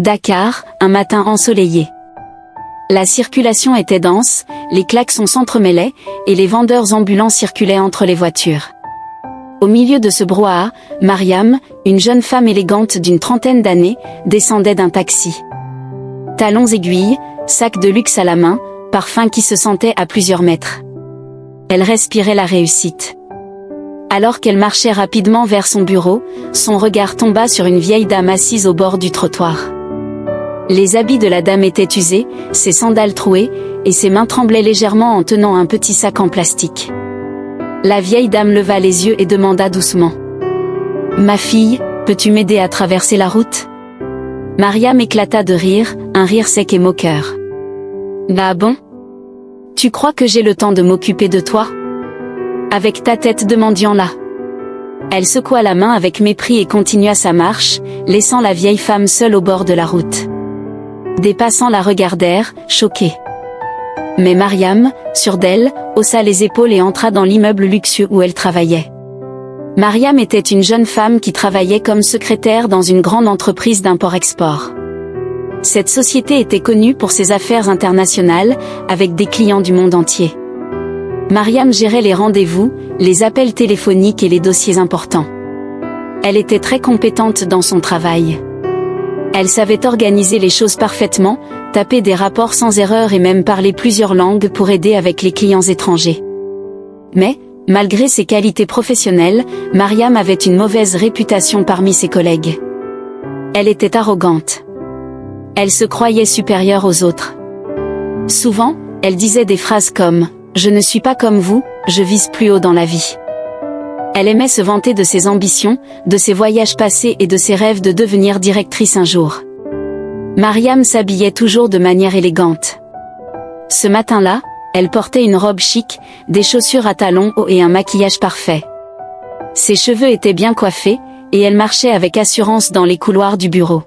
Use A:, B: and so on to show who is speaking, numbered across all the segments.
A: Dakar, un matin ensoleillé. La circulation était dense, les klaxons s'entremêlaient, et les vendeurs ambulants circulaient entre les voitures. Au milieu de ce brouhaha, Mariam, une jeune femme élégante d'une trentaine d'années, descendait d'un taxi. Talons aiguilles, sac de luxe à la main, parfum qui se sentait à plusieurs mètres. Elle respirait la réussite. Alors qu'elle marchait rapidement vers son bureau, son regard tomba sur une vieille dame assise au bord du trottoir. Les habits de la dame étaient usés, ses sandales trouées, et ses mains tremblaient légèrement en tenant un petit sac en plastique. La vieille dame leva les yeux et demanda doucement. « Ma fille, peux-tu m'aider à traverser la route ?» Mariam éclata de rire, un rire sec et moqueur. « Ah bon ? Tu crois que j'ai le temps de m'occuper de toi ? Avec ta tête de mendiant là !» Elle secoua la main avec mépris et continua sa marche, laissant la vieille femme seule au bord de la route. Des passants la regardèrent, choqués. Mais Mariam, sûre d'elle, haussa les épaules et entra dans l'immeuble luxueux où elle travaillait. Mariam était une jeune femme qui travaillait comme secrétaire dans une grande entreprise d'import-export. Cette société était connue pour ses affaires internationales, avec des clients du monde entier. Mariam gérait les rendez-vous, les appels téléphoniques et les dossiers importants. Elle était très compétente dans son travail. Elle savait organiser les choses parfaitement, taper des rapports sans erreur et même parler plusieurs langues pour aider avec les clients étrangers. Mais, malgré ses qualités professionnelles, Mariam avait une mauvaise réputation parmi ses collègues. Elle était arrogante. Elle se croyait supérieure aux autres. Souvent, elle disait des phrases comme « Je ne suis pas comme vous, je vise plus haut dans la vie ». Elle aimait se vanter de ses ambitions, de ses voyages passés et de ses rêves de devenir directrice un jour. Mariam s'habillait toujours de manière élégante. Ce matin-là, elle portait une robe chic, des chaussures à talons hauts et un maquillage parfait. Ses cheveux étaient bien coiffés, et elle marchait avec assurance dans les couloirs du bureau.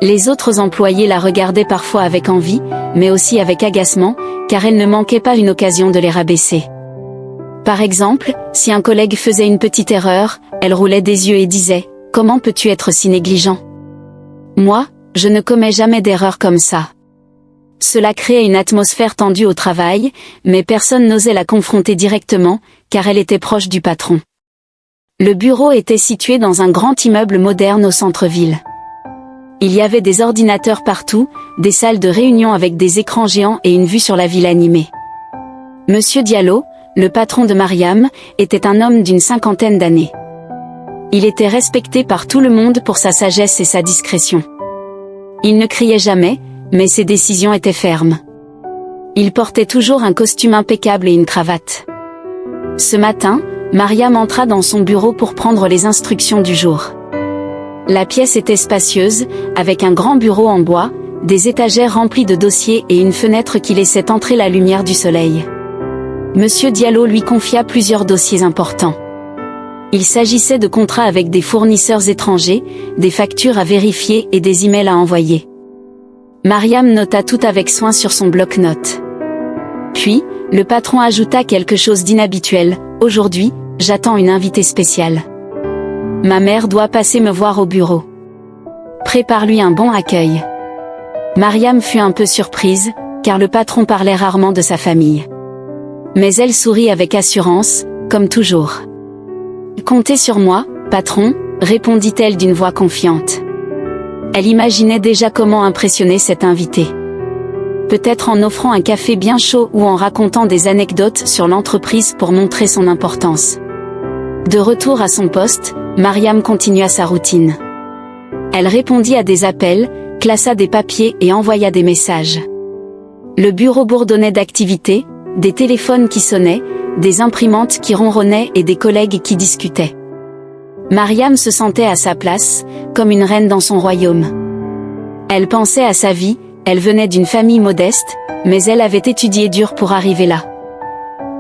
A: Les autres employés la regardaient parfois avec envie, mais aussi avec agacement, car elle ne manquait pas une occasion de les rabaisser. Par exemple, si un collègue faisait une petite erreur, elle roulait des yeux et disait « Comment peux-tu être si négligent ? Moi, je ne commets jamais d'erreur comme ça. » Cela créait une atmosphère tendue au travail, mais personne n'osait la confronter directement, car elle était proche du patron. Le bureau était situé dans un grand immeuble moderne au centre-ville. Il y avait des ordinateurs partout, des salles de réunion avec des écrans géants et une vue sur la ville animée. Monsieur Diallo, le patron de Mariam, était un homme d'une cinquantaine d'années. Il était respecté par tout le monde pour sa sagesse et sa discrétion. Il ne criait jamais, mais ses décisions étaient fermes. Il portait toujours un costume impeccable et une cravate. Ce matin, Mariam entra dans son bureau pour prendre les instructions du jour. La pièce était spacieuse, avec un grand bureau en bois, des étagères remplies de dossiers et une fenêtre qui laissait entrer la lumière du soleil. Monsieur Diallo lui confia plusieurs dossiers importants. Il s'agissait de contrats avec des fournisseurs étrangers, des factures à vérifier et des emails à envoyer. Mariam nota tout avec soin sur son bloc-notes. Puis, le patron ajouta quelque chose d'inhabituel. « Aujourd'hui, j'attends une invitée spéciale. Ma mère doit passer me voir au bureau. Prépare-lui un bon accueil. » Mariam fut un peu surprise, car le patron parlait rarement de sa famille. Mais elle sourit avec assurance, comme toujours. « Comptez sur moi, patron, » répondit-elle d'une voix confiante. Elle imaginait déjà comment impressionner cet invité. Peut-être en offrant un café bien chaud ou en racontant des anecdotes sur l'entreprise pour montrer son importance. De retour à son poste, Mariam continua sa routine. Elle répondit à des appels, classa des papiers et envoya des messages. Le bureau bourdonnait d'activités, des téléphones qui sonnaient, des imprimantes qui ronronnaient et des collègues qui discutaient. Mariam se sentait à sa place, comme une reine dans son royaume. Elle pensait à sa vie, elle venait d'une famille modeste, mais elle avait étudié dur pour arriver là.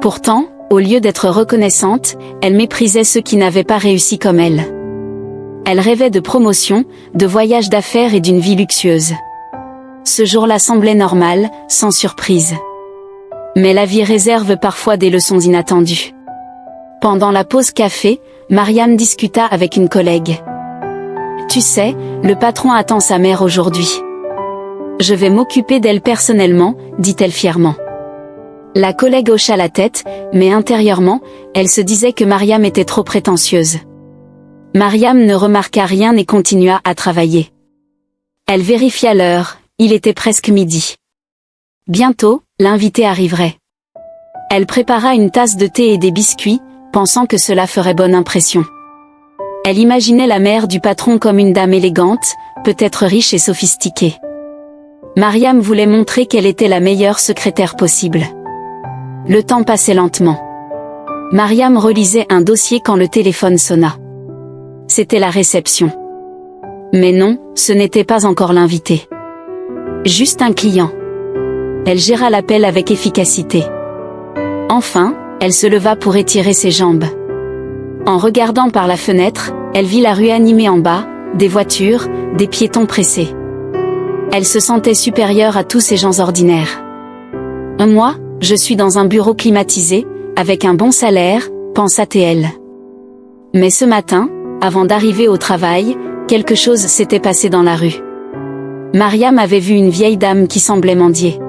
A: Pourtant, au lieu d'être reconnaissante, elle méprisait ceux qui n'avaient pas réussi comme elle. Elle rêvait de promotion, de voyages d'affaires et d'une vie luxueuse. Ce jour-là semblait normal, sans surprise. Mais la vie réserve parfois des leçons inattendues. Pendant la pause café, Mariam discuta avec une collègue. « Tu sais, le patron attend sa mère aujourd'hui. Je vais m'occuper d'elle personnellement, dit-elle fièrement. La collègue hocha la tête, mais intérieurement, elle se disait que Mariam était trop prétentieuse. Mariam ne remarqua rien et continua à travailler. Elle vérifia l'heure, il était presque midi. Bientôt, l'invité arriverait. Elle prépara une tasse de thé et des biscuits, pensant que cela ferait bonne impression. Elle imaginait la mère du patron comme une dame élégante, peut-être riche et sophistiquée. Mariam voulait montrer qu'elle était la meilleure secrétaire possible. Le temps passait lentement. Mariam relisait un dossier quand le téléphone sonna. C'était la réception. Mais non, ce n'était pas encore l'invité. Juste un client. Elle géra l'appel avec efficacité. Enfin, elle se leva pour étirer ses jambes. En regardant par la fenêtre, elle vit la rue animée en bas, des voitures, des piétons pressés. Elle se sentait supérieure à tous ces gens ordinaires. Moi, je suis dans un bureau climatisé, avec un bon salaire, pensa-t-elle. Mais ce matin, avant d'arriver au travail, quelque chose s'était passé dans la rue. Mariam avait vu une vieille dame qui semblait mendier.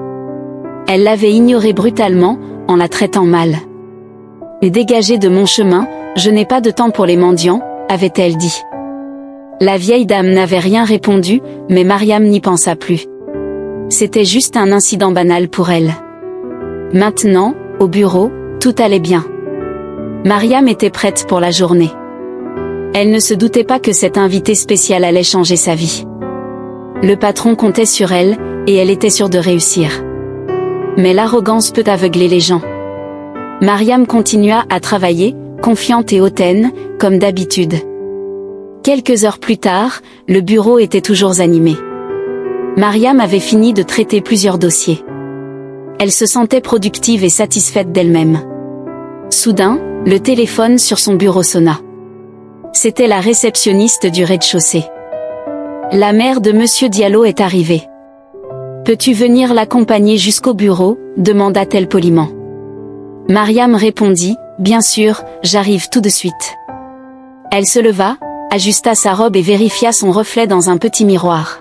A: Elle l'avait ignorée brutalement, en la traitant mal. « Dégagez de mon chemin, je n'ai pas de temps pour les mendiants », avait-elle dit. La vieille dame n'avait rien répondu, mais Mariam n'y pensa plus. C'était juste un incident banal pour elle. Maintenant, au bureau, tout allait bien. Mariam était prête pour la journée. Elle ne se doutait pas que cet invité spécial allait changer sa vie. Le patron comptait sur elle, et elle était sûre de réussir. Mais l'arrogance peut aveugler les gens. Mariam continua à travailler, confiante et hautaine, comme d'habitude. Quelques heures plus tard, le bureau était toujours animé. Mariam avait fini de traiter plusieurs dossiers. Elle se sentait productive et satisfaite d'elle-même. Soudain, le téléphone sur son bureau sonna. C'était la réceptionniste du rez-de-chaussée. « La mère de Monsieur Diallo est arrivée. Peux-tu venir l'accompagner jusqu'au bureau ?» demanda-t-elle poliment. Mariam répondit « Bien sûr, j'arrive tout de suite. » Elle se leva, ajusta sa robe et vérifia son reflet dans un petit miroir.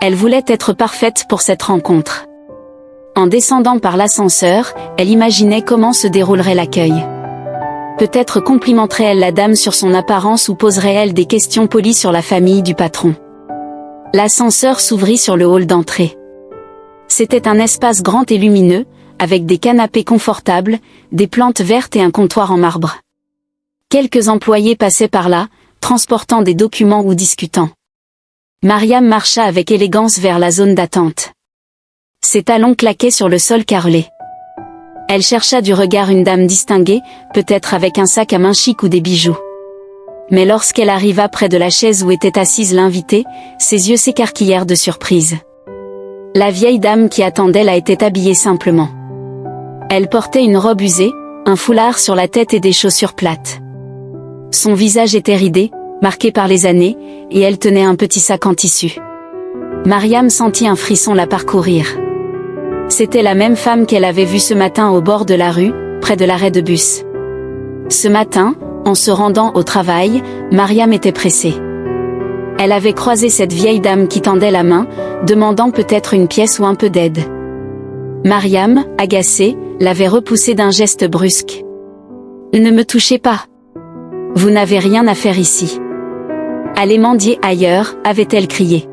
A: Elle voulait être parfaite pour cette rencontre. En descendant par l'ascenseur, elle imaginait comment se déroulerait l'accueil. Peut-être complimenterait-elle la dame sur son apparence ou poserait-elle des questions polies sur la famille du patron. L'ascenseur s'ouvrit sur le hall d'entrée. C'était un espace grand et lumineux, avec des canapés confortables, des plantes vertes et un comptoir en marbre. Quelques employés passaient par là, transportant des documents ou discutant. Mariam marcha avec élégance vers la zone d'attente. Ses talons claquaient sur le sol carrelé. Elle chercha du regard une dame distinguée, peut-être avec un sac à main chic ou des bijoux. Mais lorsqu'elle arriva près de la chaise où était assise l'invitée, ses yeux s'écarquillèrent de surprise. La vieille dame qui attendait la était habillée simplement. Elle portait une robe usée, un foulard sur la tête et des chaussures plates. Son visage était ridé, marqué par les années, et elle tenait un petit sac en tissu. Mariam sentit un frisson la parcourir. C'était la même femme qu'elle avait vue ce matin au bord de la rue, près de l'arrêt de bus. Ce matin, en se rendant au travail, Mariam était pressée. Elle avait croisé cette vieille dame qui tendait la main, demandant peut-être une pièce ou un peu d'aide. Mariam, agacée, l'avait repoussée d'un geste brusque. « Ne me touchez pas. Vous n'avez rien à faire ici. Allez mendier ailleurs » avait-elle crié.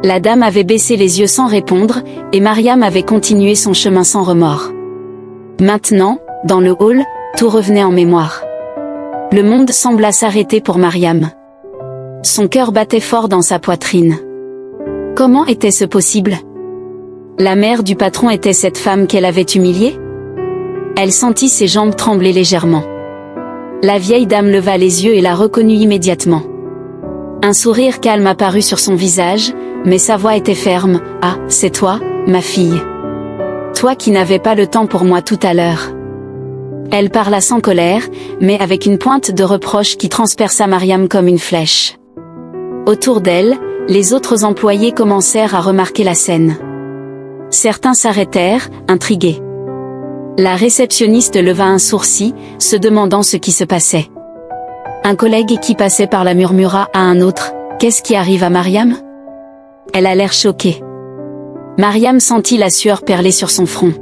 A: La dame avait baissé les yeux sans répondre, et Mariam avait continué son chemin sans remords. Maintenant, dans le hall, tout revenait en mémoire. Le monde sembla s'arrêter pour Mariam. Son cœur battait fort dans sa poitrine. Comment était-ce possible? La mère du patron était cette femme qu'elle avait humiliée? Elle sentit ses jambes trembler légèrement. La vieille dame leva les yeux et la reconnut immédiatement. Un sourire calme apparut sur son visage, mais sa voix était ferme. « Ah, c'est toi, ma fille. Toi qui n'avais pas le temps pour moi tout à l'heure. » Elle parla sans colère, mais avec une pointe de reproche qui transperça Mariam comme une flèche. Autour d'elle, les autres employés commencèrent à remarquer la scène. Certains s'arrêtèrent, intrigués. La réceptionniste leva un sourcil, se demandant ce qui se passait. Un collègue qui passait par là murmura à un autre Qu'est-ce qui arrive à Mariam? Elle a l'air choquée. Mariam sentit la sueur perler sur son front.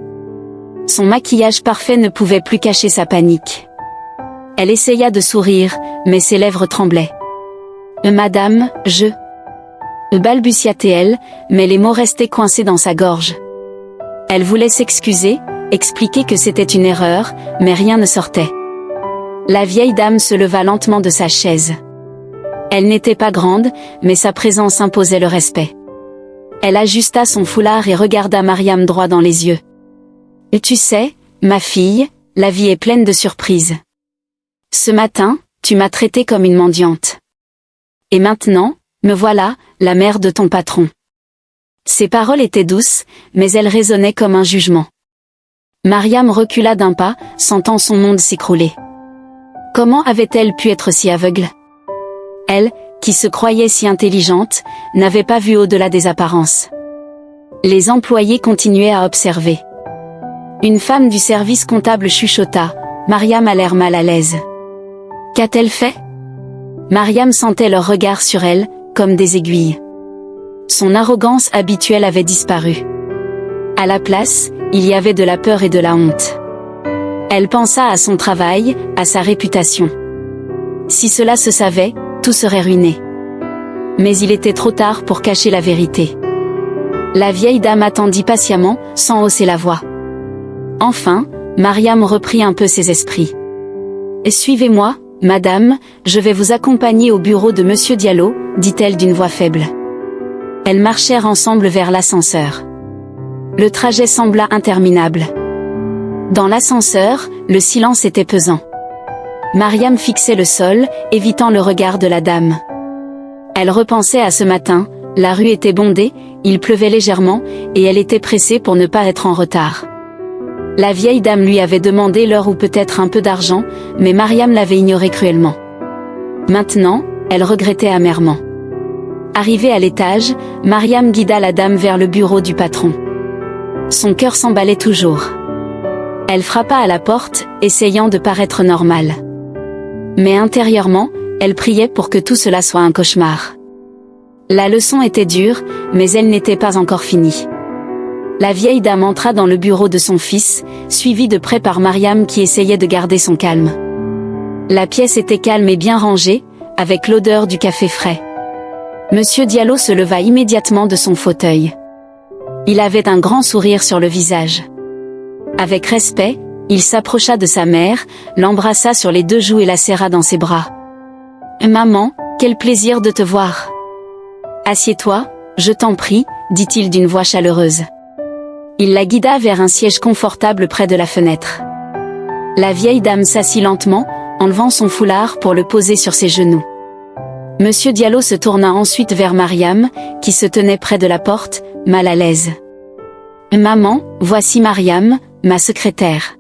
A: Son maquillage parfait ne pouvait plus cacher sa panique. Elle essaya de sourire, mais ses lèvres tremblaient. Madame, balbutia-t-elle, mais les mots restaient coincés dans sa gorge. Elle voulait s'excuser, expliquer que c'était une erreur, mais rien ne sortait. La vieille dame se leva lentement de sa chaise. Elle n'était pas grande, mais sa présence imposait le respect. Elle ajusta son foulard et regarda Mariam droit dans les yeux. Et tu sais, ma fille, la vie est pleine de surprises. Ce matin, tu m'as traitée comme une mendiante. Et maintenant, me voilà, la mère de ton patron. Ses paroles étaient douces, mais elles résonnaient comme un jugement. Mariam recula d'un pas, sentant son monde s'écrouler. Comment avait-elle pu être si aveugle? Elle, qui se croyait si intelligente, n'avait pas vu au-delà des apparences. Les employés continuaient à observer. Une femme du service comptable chuchota, Mariam a l'air mal à l'aise. Qu'a-t-elle fait? Mariam sentait leur regard sur elle, comme des aiguilles. Son arrogance habituelle avait disparu. À la place, il y avait de la peur et de la honte. Elle pensa à son travail, à sa réputation. Si cela se savait, tout serait ruiné. Mais il était trop tard pour cacher la vérité. La vieille dame attendit patiemment, sans hausser la voix. Enfin, Mariam reprit un peu ses esprits. « Suivez-moi, madame, je vais vous accompagner au bureau de Monsieur Diallo, dit-elle d'une voix faible. Elles marchèrent ensemble vers l'ascenseur. Le trajet sembla interminable. Dans l'ascenseur, le silence était pesant. Mariam fixait le sol, évitant le regard de la dame. Elle repensait à ce matin, la rue était bondée, il pleuvait légèrement, et elle était pressée pour ne pas être en retard. La vieille dame lui avait demandé l'heure ou peut-être un peu d'argent, mais Mariam l'avait ignoré cruellement. Maintenant, elle regrettait amèrement. Arrivée à l'étage, Mariam guida la dame vers le bureau du patron. Son cœur s'emballait toujours. Elle frappa à la porte, essayant de paraître normale. Mais intérieurement, elle priait pour que tout cela soit un cauchemar. La leçon était dure, mais elle n'était pas encore finie. La vieille dame entra dans le bureau de son fils, suivie de près par Mariam qui essayait de garder son calme. La pièce était calme et bien rangée, avec l'odeur du café frais. Monsieur Diallo se leva immédiatement de son fauteuil. Il avait un grand sourire sur le visage. Avec respect, il s'approcha de sa mère, l'embrassa sur les deux joues et la serra dans ses bras. « Maman, quel plaisir de te voir. Assieds-toi, je t'en prie, dit-il d'une voix chaleureuse. Il la guida vers un siège confortable près de la fenêtre. La vieille dame s'assit lentement, enlevant son foulard pour le poser sur ses genoux. Monsieur Diallo se tourna ensuite vers Mariam, qui se tenait près de la porte, mal à l'aise. « Maman, voici Mariam, ma secrétaire.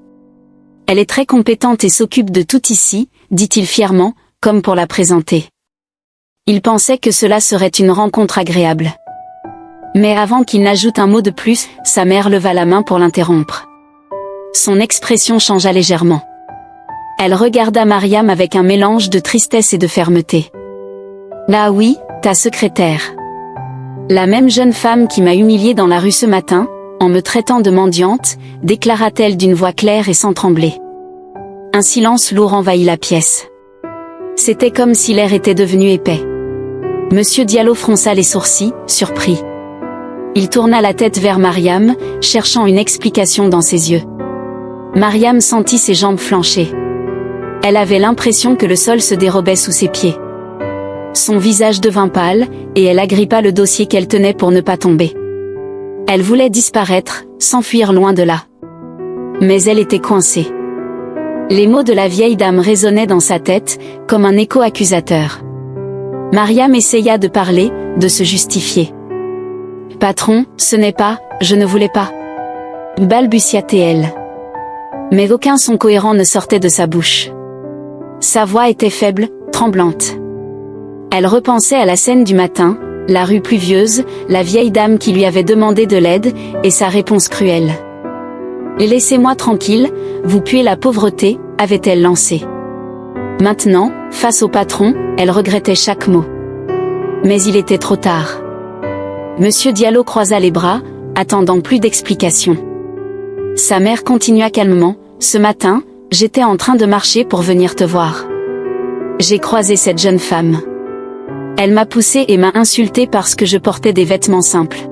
A: Elle est très compétente et s'occupe de tout ici, dit-il fièrement, comme pour la présenter. Il pensait que cela serait une rencontre agréable. Mais avant qu'il n'ajoute un mot de plus, sa mère leva la main pour l'interrompre. Son expression changea légèrement. Elle regarda Mariam avec un mélange de tristesse et de fermeté. « Là oui, ta secrétaire. La même jeune femme qui m'a humiliée dans la rue ce matin, en me traitant de mendiante, déclara-t-elle d'une voix claire et sans trembler. Un silence lourd envahit la pièce. C'était comme si l'air était devenu épais. Monsieur Diallo fronça les sourcils, surpris. Il tourna la tête vers Mariam, cherchant une explication dans ses yeux. Mariam sentit ses jambes flancher. Elle avait l'impression que le sol se dérobait sous ses pieds. Son visage devint pâle, et elle agrippa le dossier qu'elle tenait pour ne pas tomber. Elle voulait disparaître, s'enfuir loin de là. Mais elle était coincée. Les mots de la vieille dame résonnaient dans sa tête, comme un écho accusateur. Mariam essaya de parler, de se justifier. « Patron, ce n'est pas, je ne voulais pas. » balbutia-t-elle. Mais aucun son cohérent ne sortait de sa bouche. Sa voix était faible, tremblante. Elle repensait à la scène du matin, la rue pluvieuse, la vieille dame qui lui avait demandé de l'aide, et sa réponse cruelle. « Laissez-moi tranquille, vous puez la pauvreté », avait-elle lancé. Maintenant, face au patron, elle regrettait chaque mot. Mais il était trop tard. Monsieur Diallo croisa les bras, attendant plus d'explications. Sa mère continua calmement, « Ce matin, j'étais en train de marcher pour venir te voir. J'ai croisé cette jeune femme. Elle m'a poussé et m'a insulté parce que je portais des vêtements simples.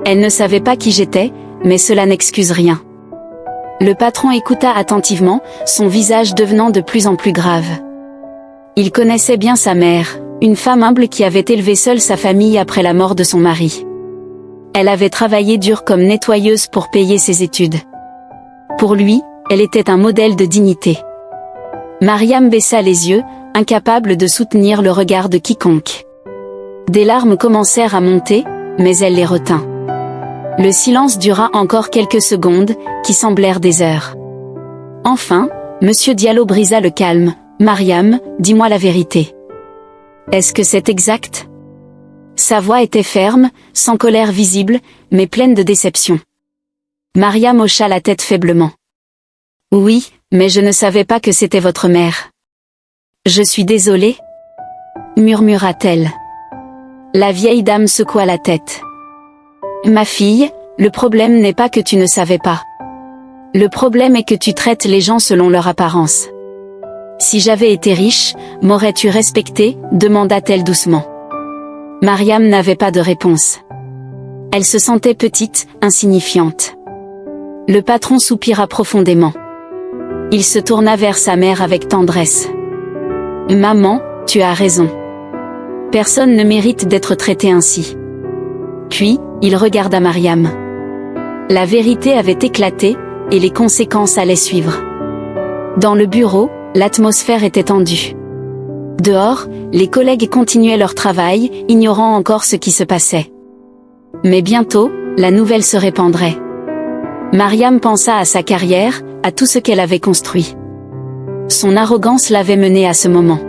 A: Elle ne savait pas qui j'étais, mais cela n'excuse rien. » Le patron écouta attentivement, son visage devenant de plus en plus grave. Il connaissait bien sa mère, une femme humble qui avait élevé seule sa famille après la mort de son mari. Elle avait travaillé dur comme nettoyeuse pour payer ses études. Pour lui, elle était un modèle de dignité. Mariam baissa les yeux, incapable de soutenir le regard de quiconque. Des larmes commencèrent à monter, mais elle les retint. Le silence dura encore quelques secondes, qui semblèrent des heures. Enfin, Monsieur Diallo brisa le calme. « Mariam, dis-moi la vérité. Est-ce que c'est exact ?» Sa voix était ferme, sans colère visible, mais pleine de déception. Mariam hocha la tête faiblement. « Oui, mais je ne savais pas que c'était votre mère. »« Je suis désolée, » murmura-t-elle. La vieille dame secoua la tête. « Ma fille, le problème n'est pas que tu ne savais pas. Le problème est que tu traites les gens selon leur apparence. Si j'avais été riche, m'aurais-tu respecté ?» demanda-t-elle doucement. Mariam n'avait pas de réponse. Elle se sentait petite, insignifiante. Le patron soupira profondément. Il se tourna vers sa mère avec tendresse. « Maman, tu as raison. Personne ne mérite d'être traité ainsi. » Puis, il regarda Mariam. La vérité avait éclaté, et les conséquences allaient suivre. Dans le bureau, l'atmosphère était tendue. Dehors, les collègues continuaient leur travail, ignorant encore ce qui se passait. Mais bientôt, la nouvelle se répandrait. Mariam pensa à sa carrière, à tout ce qu'elle avait construit. Son arrogance l'avait menée à ce moment.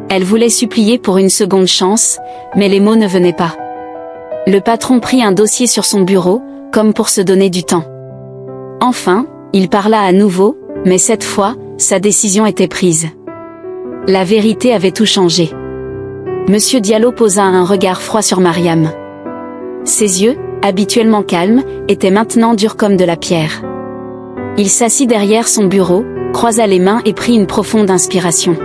A: Elle voulait supplier pour une seconde chance, mais les mots ne venaient pas. Le patron prit un dossier sur son bureau, comme pour se donner du temps. Enfin, il parla à nouveau, mais cette fois, sa décision était prise. La vérité avait tout changé. Monsieur Diallo posa un regard froid sur Mariam. Ses yeux, habituellement calmes, étaient maintenant durs comme de la pierre. Il s'assit derrière son bureau, croisa les mains et prit une profonde inspiration.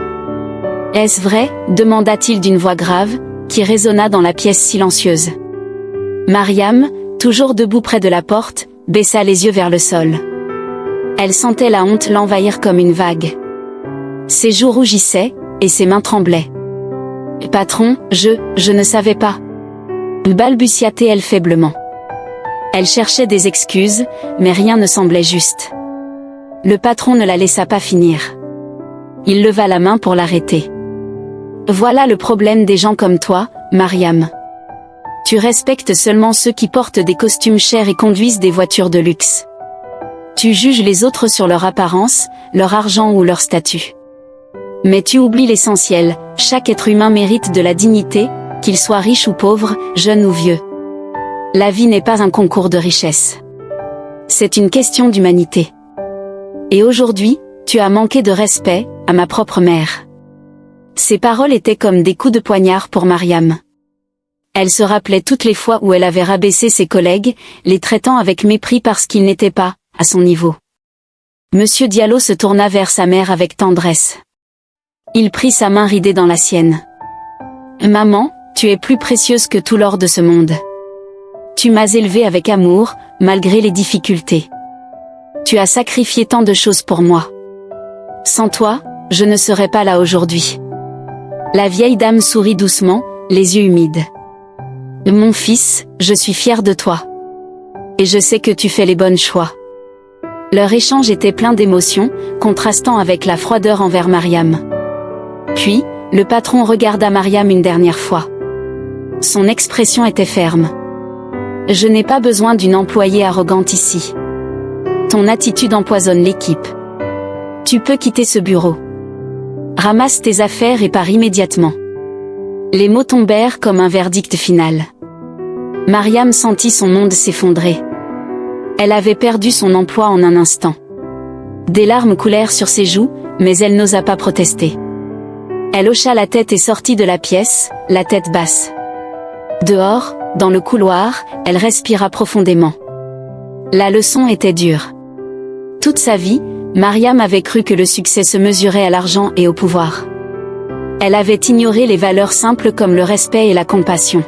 A: « Est-ce vrai ?» demanda-t-il d'une voix grave, qui résonna dans la pièce silencieuse. Mariam, toujours debout près de la porte, baissa les yeux vers le sol. Elle sentait la honte l'envahir comme une vague. Ses joues rougissaient, et ses mains tremblaient. « Patron, je ne savais pas. » balbutia-t-elle faiblement. Elle cherchait des excuses, mais rien ne semblait juste. Le patron ne la laissa pas finir. Il leva la main pour l'arrêter. « Voilà le problème des gens comme toi, Mariam. Tu respectes seulement ceux qui portent des costumes chers et conduisent des voitures de luxe. Tu juges les autres sur leur apparence, leur argent ou leur statut. Mais tu oublies l'essentiel, chaque être humain mérite de la dignité, qu'il soit riche ou pauvre, jeune ou vieux. La vie n'est pas un concours de richesse. C'est une question d'humanité. Et aujourd'hui, tu as manqué de respect, à ma propre mère. » Ces paroles étaient comme des coups de poignard pour Mariam. Elle se rappelait toutes les fois où elle avait rabaissé ses collègues, les traitant avec mépris parce qu'ils n'étaient pas à son niveau. Monsieur Diallo se tourna vers sa mère avec tendresse. Il prit sa main ridée dans la sienne. « Maman, tu es plus précieuse que tout l'or de ce monde. Tu m'as élevée avec amour, malgré les difficultés. Tu as sacrifié tant de choses pour moi. Sans toi, je ne serais pas là aujourd'hui. » La vieille dame sourit doucement, les yeux humides. « Mon fils, je suis fière de toi. Et je sais que tu fais les bons choix. » Leur échange était plein d'émotions, contrastant avec la froideur envers Mariam. Puis, le patron regarda Mariam une dernière fois. Son expression était ferme. « Je n'ai pas besoin d'une employée arrogante ici. Ton attitude empoisonne l'équipe. Tu peux quitter ce bureau. Ramasse tes affaires et pars immédiatement. » Les mots tombèrent comme un verdict final. Mariam sentit son monde s'effondrer. Elle avait perdu son emploi en un instant. Des larmes coulèrent sur ses joues, mais elle n'osa pas protester. Elle hocha la tête et sortit de la pièce, la tête basse. Dehors, dans le couloir, elle respira profondément. La leçon était dure. Toute sa vie, Mariam avait cru que le succès se mesurait à l'argent et au pouvoir. Elle avait ignoré les valeurs simples comme le respect et la compassion.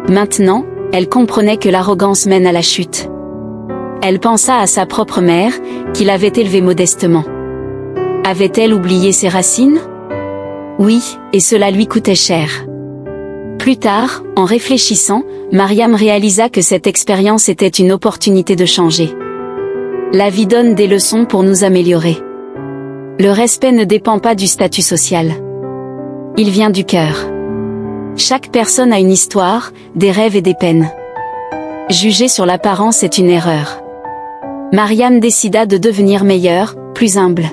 A: Maintenant, elle comprenait que l'arrogance mène à la chute. Elle pensa à sa propre mère, qui l'avait élevée modestement. Avait-elle oublié ses racines? Oui, et cela lui coûtait cher. Plus tard, en réfléchissant, Mariam réalisa que cette expérience était une opportunité de changer. La vie donne des leçons pour nous améliorer. Le respect ne dépend pas du statut social. Il vient du cœur. Chaque personne a une histoire, des rêves et des peines. Juger sur l'apparence est une erreur. Mariam décida de devenir meilleure, plus humble.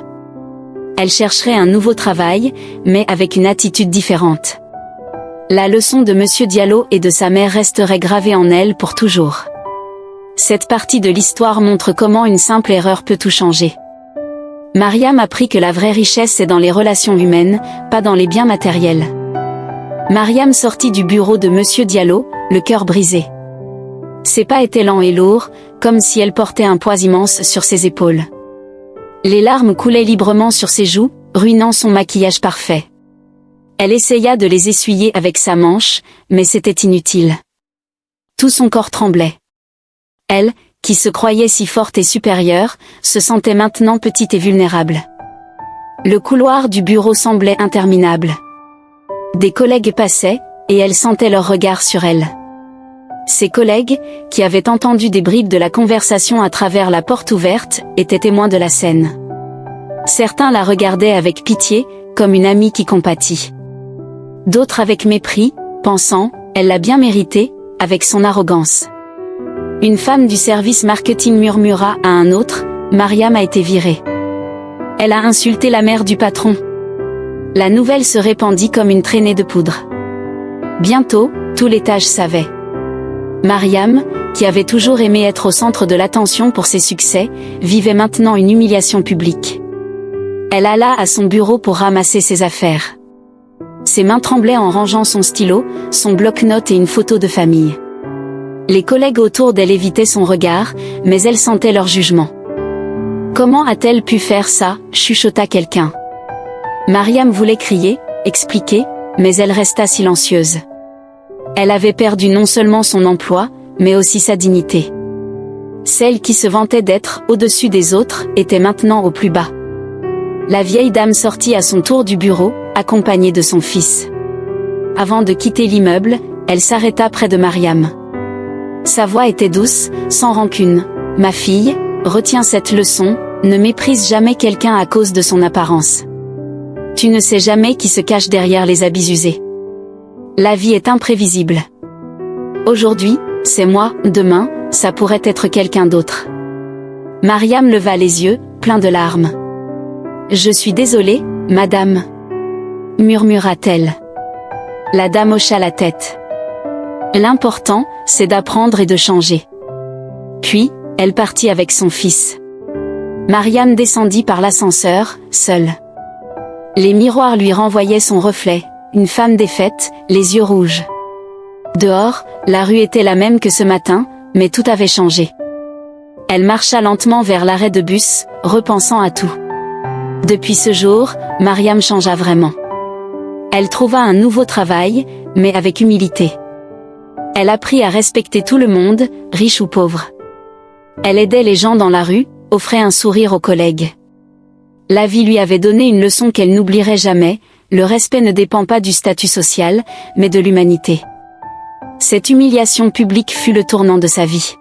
A: Elle chercherait un nouveau travail, mais avec une attitude différente. La leçon de Monsieur Diallo et de sa mère resterait gravée en elle pour toujours. Cette partie de l'histoire montre comment une simple erreur peut tout changer. Mariam apprit que la vraie richesse est dans les relations humaines, pas dans les biens matériels. Mariam sortit du bureau de Monsieur Diallo, le cœur brisé. Ses pas étaient lents et lourds, comme si elle portait un poids immense sur ses épaules. Les larmes coulaient librement sur ses joues, ruinant son maquillage parfait. Elle essaya de les essuyer avec sa manche, mais c'était inutile. Tout son corps tremblait. Elle, qui se croyait si forte et supérieure, se sentait maintenant petite et vulnérable. Le couloir du bureau semblait interminable. Des collègues passaient, et elle sentait leur regard sur elle. Ses collègues, qui avaient entendu des bribes de la conversation à travers la porte ouverte, étaient témoins de la scène. Certains la regardaient avec pitié, comme une amie qui compatit. D'autres avec mépris, pensant, elle l'a bien mérité, avec son arrogance. Une femme du service marketing murmura à un autre, Mariam a été virée. Elle a insulté la mère du patron. La nouvelle se répandit comme une traînée de poudre. Bientôt, tout l'étage savait. Mariam, qui avait toujours aimé être au centre de l'attention pour ses succès, vivait maintenant une humiliation publique. Elle alla à son bureau pour ramasser ses affaires. Ses mains tremblaient en rangeant son stylo, son bloc-notes et une photo de famille. Les collègues autour d'elle évitaient son regard, mais elle sentait leur jugement. Comment a-t-elle pu faire ça, chuchota quelqu'un. Mariam voulait crier, expliquer, mais elle resta silencieuse. Elle avait perdu non seulement son emploi, mais aussi sa dignité. Celle qui se vantait d'être au-dessus des autres était maintenant au plus bas. La vieille dame sortit à son tour du bureau, accompagnée de son fils. Avant de quitter l'immeuble, elle s'arrêta près de Mariam. Sa voix était douce, sans rancune. « Ma fille, retiens cette leçon, ne méprise jamais quelqu'un à cause de son apparence. Tu ne sais jamais qui se cache derrière les habits usés. La vie est imprévisible. Aujourd'hui, c'est moi, demain, ça pourrait être quelqu'un d'autre. » Mariam leva les yeux, pleins de larmes. « Je suis désolée, madame. » murmura-t-elle. La dame hocha la tête. L'important, c'est d'apprendre et de changer. Puis, elle partit avec son fils. Mariam descendit par l'ascenseur, seule. Les miroirs lui renvoyaient son reflet, une femme défaite, les yeux rouges. Dehors, la rue était la même que ce matin, mais tout avait changé. Elle marcha lentement vers l'arrêt de bus, repensant à tout. Depuis ce jour, Mariam changea vraiment. Elle trouva un nouveau travail, mais avec humilité. Elle apprit à respecter tout le monde, riche ou pauvre. Elle aidait les gens dans la rue, offrait un sourire aux collègues. La vie lui avait donné une leçon qu'elle n'oublierait jamais, le respect ne dépend pas du statut social, mais de l'humanité. Cette humiliation publique fut le tournant de sa vie.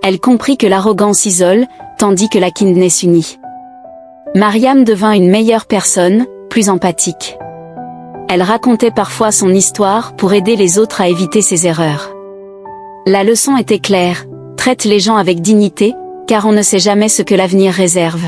A: Elle comprit que l'arrogance isole, tandis que la kindness unit. Mariam devint une meilleure personne, plus empathique. Elle racontait parfois son histoire pour aider les autres à éviter ses erreurs. La leçon était claire, traite les gens avec dignité, car on ne sait jamais ce que l'avenir réserve.